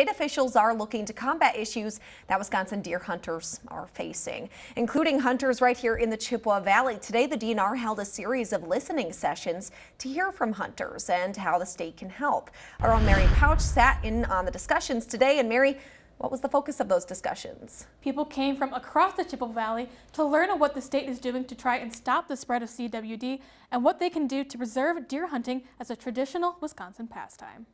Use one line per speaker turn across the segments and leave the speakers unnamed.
state officials are looking to combat issues that Wisconsin deer hunters are facing, including hunters right here in the Chippewa Valley. Today, the DNR held a series of listening sessions to hear from hunters and how the state can help. Our own Mary Pouch sat in on the discussions today. And Mary, what was the focus of those discussions?
People came from across the Chippewa Valley to learn what the state is doing to try and stop the spread of CWD and what they can do to preserve deer hunting as a traditional Wisconsin pastime.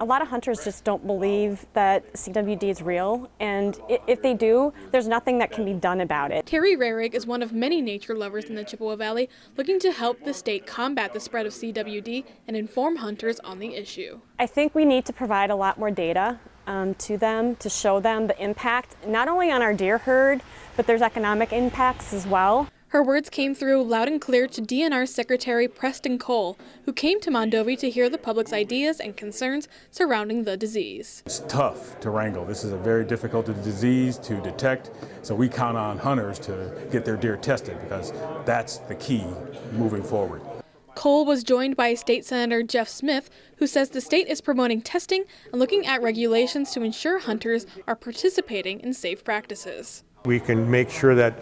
A lot of hunters just don't believe that CWD is real, and if they do, there's nothing that can be done about it.
Terri Roehrig is one of many nature lovers in the Chippewa Valley looking to help the state combat the spread of CWD and inform hunters on the issue.
I think we need to provide a lot more data to them to show them the impact, not only on our deer herd, but there's economic impacts as well.
Her words came through loud and clear to DNR Secretary Preston Cole, who came to Mondovi to hear the public's ideas and concerns surrounding the disease.
It's tough to wrangle. This is a very difficult disease to detect, so we count on hunters to get their deer tested because that's the key moving forward.
Cole was joined by State Senator Jeff Smith, who says the state is promoting testing and looking at regulations to ensure hunters are participating in safe practices.
We can make sure that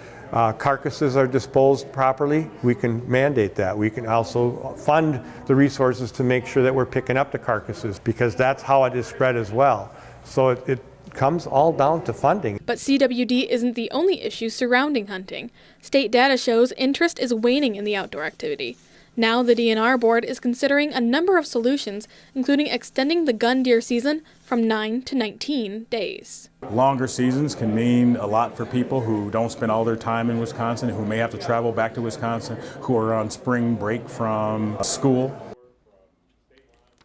carcasses are disposed properly. We can mandate that. We can also fund the resources to make sure that we're picking up the carcasses, because that's how it is spread as well. So it comes all down to funding.
But CWD isn't the only issue surrounding hunting. State data shows interest is waning in the outdoor activity. Now the DNR board is considering a number of solutions, including extending the gun deer season from 9 to 19 days.
Longer seasons can mean a lot for people who don't spend all their time in Wisconsin, who may have to travel back to Wisconsin, who are on spring break from school.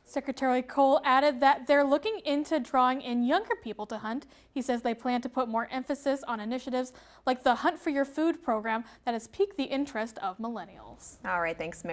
Secretary Cole added that they're looking into drawing in younger people to hunt. He says they plan to put more emphasis on initiatives like the Hunt for Your Food program that has piqued the interest of millennials.
All right, thanks, Mary.